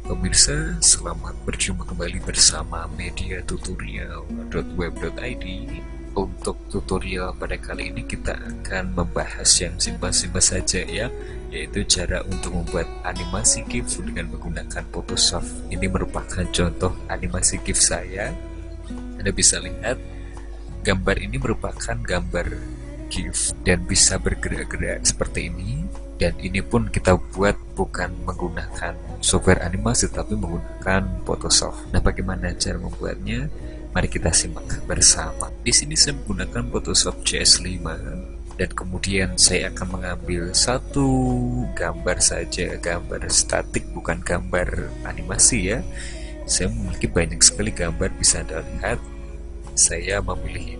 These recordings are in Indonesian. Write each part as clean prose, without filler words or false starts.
Pemirsa, selamat berjumpa kembali bersama media tutorial.web.id. Untuk tutorial pada kali ini kita akan membahas yang simpel-simpel saja ya, yaitu cara untuk membuat animasi GIF dengan menggunakan Photoshop. Ini merupakan contoh animasi GIF saya. Anda bisa lihat gambar ini merupakan gambar GIF dan bisa bergerak-gerak seperti ini. Dan ini pun kita buat bukan menggunakan software animasi tapi menggunakan Photoshop. Nah, bagaimana cara membuatnya? Mari kita simak bersama. Di sini saya menggunakan Photoshop CS5 dan kemudian saya akan mengambil satu gambar saja, gambar statik bukan gambar animasi ya. Saya memiliki banyak sekali gambar, bisa Anda lihat. Saya memilih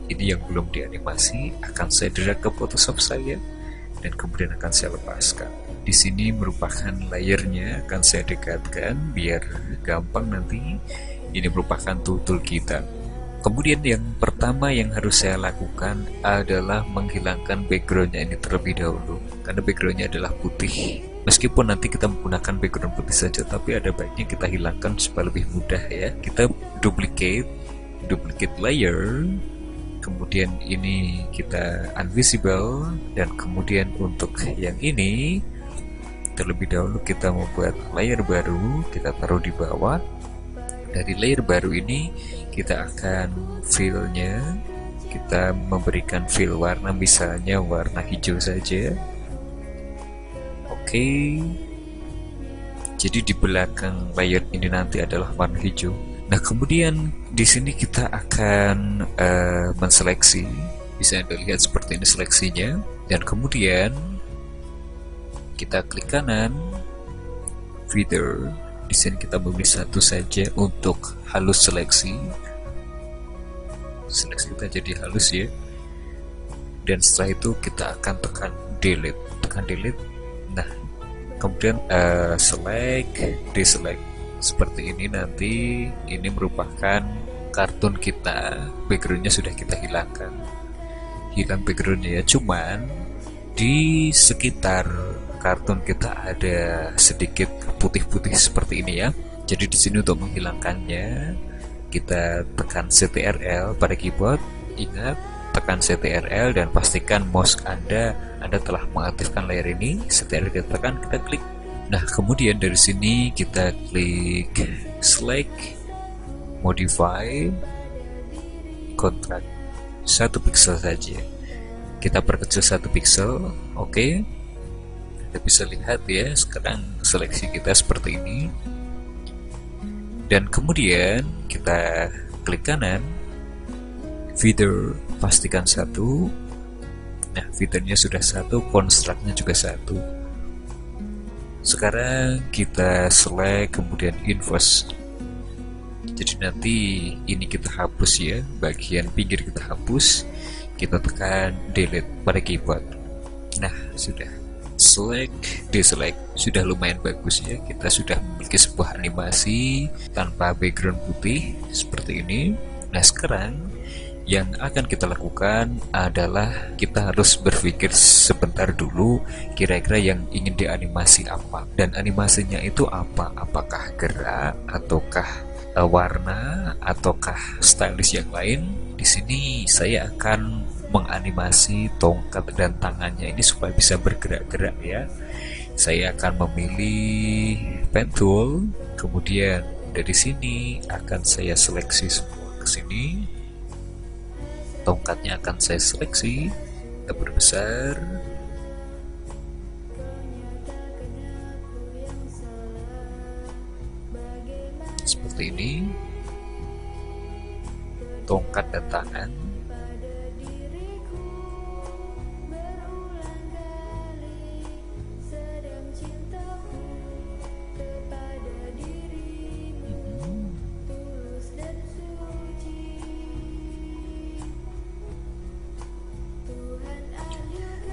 ini yang belum dianimasi, akan saya drag ke Photoshop saya dan kemudian akan saya lepaskan. Di sini merupakan layernya, akan saya dekatkan biar gampang nanti. Ini merupakan tool kita. Kemudian yang pertama yang harus saya lakukan adalah menghilangkan backgroundnya ini terlebih dahulu, karena backgroundnya adalah putih. Meskipun nanti kita menggunakan background putih saja, tapi ada baiknya kita hilangkan supaya lebih mudah ya. Kita duplicate layer, kemudian ini kita invisible, dan kemudian untuk yang ini terlebih dahulu kita membuat layer baru, kita taruh di bawah. Dari layer baru ini kita akan fill-nya, kita memberikan fill warna, misalnya warna hijau saja. Oke, jadi di belakang layer ini nanti adalah warna hijau. Nah, kemudian di sini kita akan menseleksi, bisa Anda lihat seperti ini seleksinya, dan kemudian kita klik kanan, feather. Di sini kita memilih satu saja untuk halus seleksi. Seleksi kita jadi halus ya. Dan setelah itu kita akan tekan delete, Nah, kemudian select, deselect. Seperti ini nanti, ini merupakan kartun kita, backgroundnya sudah kita hilangkan. Hilang backgroundnya ya, cuman di sekitar kartun kita ada sedikit putih-putih seperti ini ya. Jadi di sini untuk menghilangkannya kita tekan CTRL pada keyboard. Ingat, tekan CTRL dan pastikan mouse Anda telah mengaktifkan layer ini. CTRL kita tekan, kita klik. Nah, kemudian dari sini kita klik select, modify, contract 1 pixel saja. Kita perkecil 1 pixel, oke. Kita bisa lihat ya, sekarang seleksi kita seperti ini. Dan kemudian kita klik kanan, feather, pastikan 1. Nah, feathernya sudah 1, construct-nya juga 1. Sekarang kita select, kemudian inverse. Jadi nanti ini kita hapus ya, bagian pinggir kita hapus. Kita tekan delete pada keyboard. Nah, sudah. Select, deselect, sudah lumayan bagus ya. Kita sudah memiliki sebuah animasi tanpa background putih seperti ini. Nah, sekarang yang akan kita lakukan adalah kita harus berpikir sebentar dulu, kira-kira yang ingin dianimasi apa, dan animasinya itu apa, apakah gerak ataukah warna ataukah stylish yang lain. Di sini saya akan menganimasi tongkat dan tangannya ini supaya bisa bergerak-gerak ya. Saya akan memilih pen tool, kemudian dari sini akan saya seleksi semua ke sini. Tongkatnya akan saya seleksi, kita perbesar. Seperti ini. Tongkat dan tangan.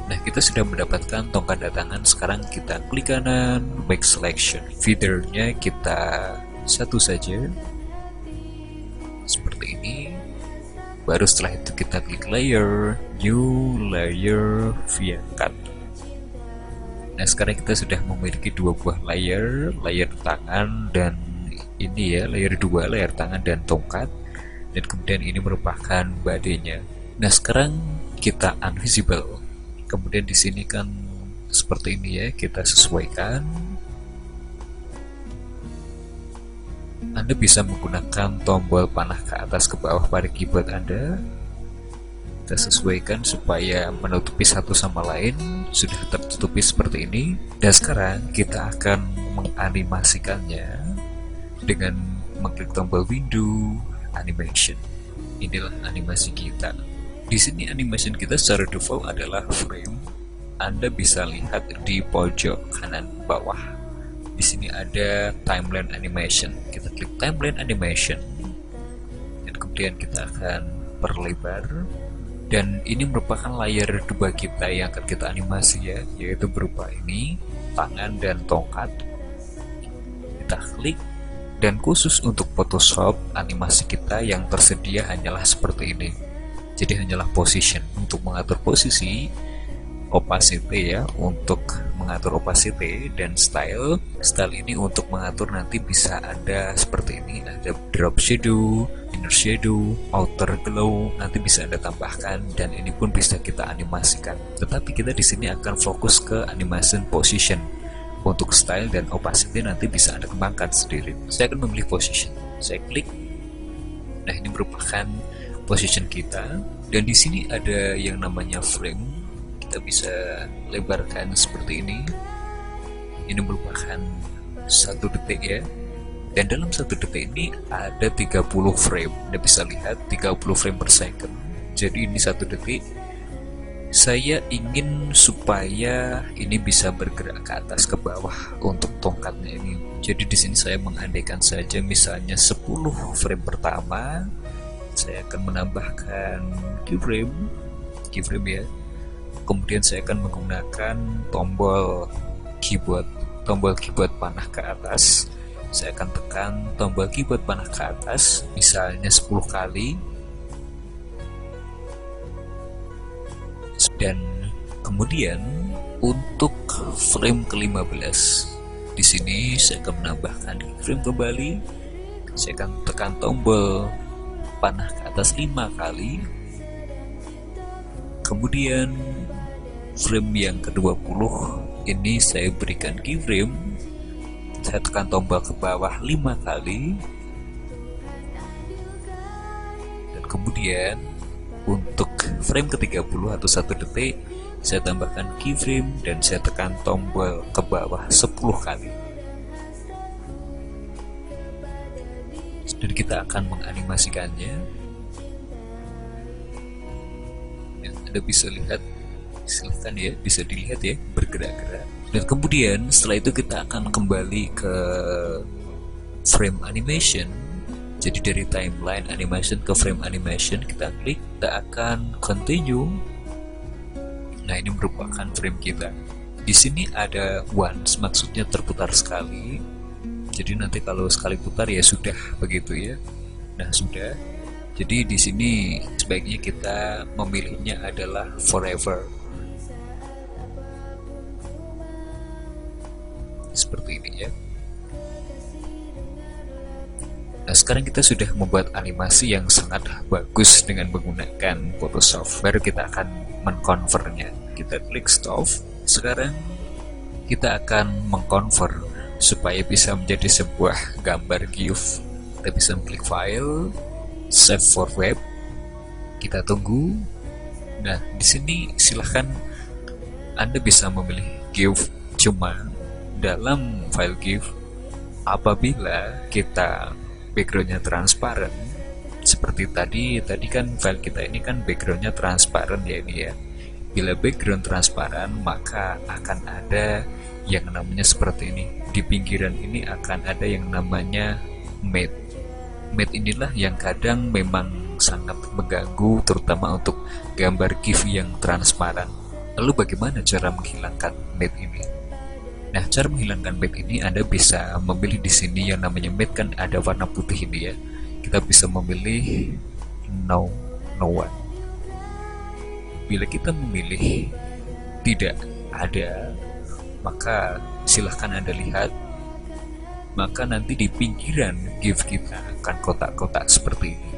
Nah, kita sudah mendapatkan tongkat dan tangan. Sekarang kita klik kanan, make selection. Feathernya kita 1 saja, seperti ini. Baru setelah itu kita klik layer, new layer via cut. Nah, sekarang kita sudah memiliki dua buah layer tangan dan ini ya, layer 2, layer tangan dan tongkat, dan kemudian ini merupakan bodinya. Nah, sekarang kita invisible. Kemudian di sini kan seperti ini ya, kita sesuaikan. Anda bisa menggunakan tombol panah ke atas ke bawah pada keyboard Anda. Kita sesuaikan supaya menutupi satu sama lain, sudah tertutupi seperti ini. Dan sekarang kita akan menganimasikannya dengan mengklik tombol window animation. Inilah animasi kita. Di sini animation kita secara default adalah frame. Anda bisa lihat di pojok kanan bawah. Di sini ada timeline animation. Kita klik timeline animation, dan kemudian kita akan perlebar. Dan ini merupakan layer 2 kita yang akan kita animasi ya, yaitu berupa ini, tangan dan tongkat. Kita klik, dan khusus untuk Photoshop, animasi kita yang tersedia hanyalah seperti ini. Jadi hanyalah position. Untuk mengatur posisi, opacity ya, untuk mengatur opacity, dan style ini untuk mengatur nanti bisa ada seperti ini, ada drop shadow, inner shadow, outer glow, nanti bisa Anda tambahkan, dan ini pun bisa kita animasikan. Tetapi kita di sini akan fokus ke animation position. Untuk style dan opacity nanti bisa Anda kembangkan sendiri. Saya akan memilih position. Saya klik. Nah, ini merupakan position kita, dan di sini ada yang namanya frame. Kita bisa lebarkan seperti ini. Ini merupakan 1 detik ya, dan dalam 1 detik ini ada 30 frame. Anda bisa lihat 30 frame per second. Jadi ini 1 detik. Saya ingin supaya ini bisa bergerak ke atas ke bawah untuk tongkatnya ini. Jadi di sini saya mengandaikan saja misalnya 10 frame pertama. Saya akan menambahkan keyframe ya. Kemudian saya akan menggunakan tombol keyboard panah ke atas. Saya akan tekan tombol keyboard panah ke atas misalnya 10 kali. Dan kemudian untuk frame ke-15 di sini saya akan menambahkan frame kembali. Saya akan tekan tombol panah ke atas 5 kali. Kemudian frame yang ke-20 ini saya berikan keyframe. Saya tekan tombol ke bawah 5 kali. Dan kemudian untuk frame ke-30 atau 1 detik, saya tambahkan keyframe dan saya tekan tombol ke bawah 10 kali. Dan kita akan menganimasikannya. Anda bisa lihat, silahkan ya, bisa dilihat ya, bergerak-gerak. Dan kemudian setelah itu kita akan kembali ke frame animation. Jadi dari timeline animation ke frame animation, kita klik, kita akan continue. Nah, ini merupakan frame kita. Di sini ada once, maksudnya terputar sekali. Jadi nanti kalau sekali putar ya sudah begitu ya. Nah, sudah. Jadi di sini sebaiknya kita memilihnya adalah forever. Seperti ini ya. Nah, sekarang kita sudah membuat animasi yang sangat bagus dengan menggunakan Photoshop. Baru kita akan mengconvertnya. Kita klik stop. Sekarang kita akan mengconvert supaya bisa menjadi sebuah gambar GIF. Kita bisa klik file, save for web. Kita tunggu. Nah, di sini silahkan Anda bisa memilih GIF. Cuma dalam file GIF, apabila kita backgroundnya transparan, seperti tadi kan file kita ini kan backgroundnya transparan ya ini ya. Bila background transparan, maka akan ada yang namanya seperti ini. Di pinggiran ini akan ada yang namanya matte. Matte inilah yang kadang memang sangat mengganggu, terutama untuk gambar GIF yang transparan. Lalu bagaimana cara menghilangkan matte ini? Nah, cara menghilangkan matte ini Anda bisa memilih di sini yang namanya matte, kan ada warna putih ini ya. Kita bisa memilih no one. Bila kita memilih tidak ada, maka silahkan Anda lihat. Maka nanti di pinggiran GIF kita akan kotak-kotak seperti ini.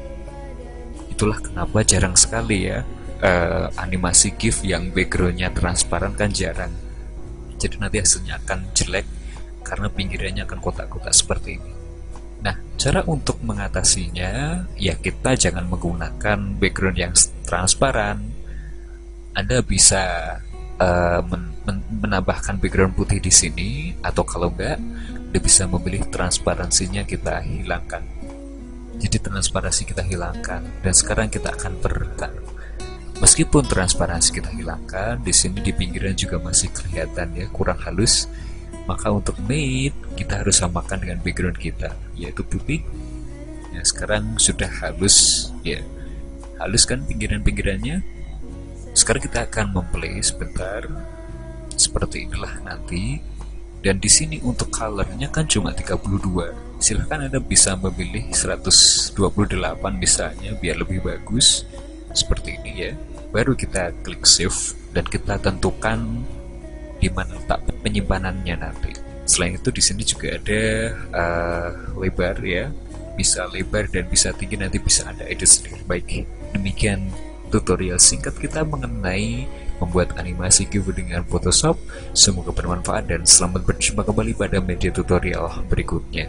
Itulah kenapa jarang sekali ya animasi GIF yang backgroundnya transparan, kan jarang. Jadi nanti hasilnya akan jelek karena pinggirannya akan kotak-kotak seperti ini. Nah, cara untuk mengatasinya ya kita jangan menggunakan background yang transparan. Anda bisa menambahkan background putih di sini, atau kalau enggak, Anda bisa memilih transparansinya kita hilangkan. Jadi transparansi kita hilangkan, dan sekarang kita akan bertar. Meskipun transparansi kita hilangkan, di sini di pinggiran juga masih kelihatan ya kurang halus. Maka untuk mate kita harus samakan dengan background kita, yaitu putih. Ya, sekarang sudah halus ya, halus kan pinggiran-pinggirannya. Sekarang kita akan memplay sebentar. Seperti inilah nanti. Dan di sini untuk colornya kan cuma 32. Silahkan Anda bisa memilih 128 misalnya biar lebih bagus. Seperti ini ya. Baru kita klik save dan kita tentukan di mana letak penyimpanannya nanti. Selain itu di sini juga ada lebar ya. Bisa lebar dan bisa tinggi, nanti bisa Anda edit sendiri. Baik, demikian tutorial singkat kita mengenai membuat animasi GIF dengan Photoshop. Semoga bermanfaat dan selamat berjumpa kembali pada media tutorial berikutnya.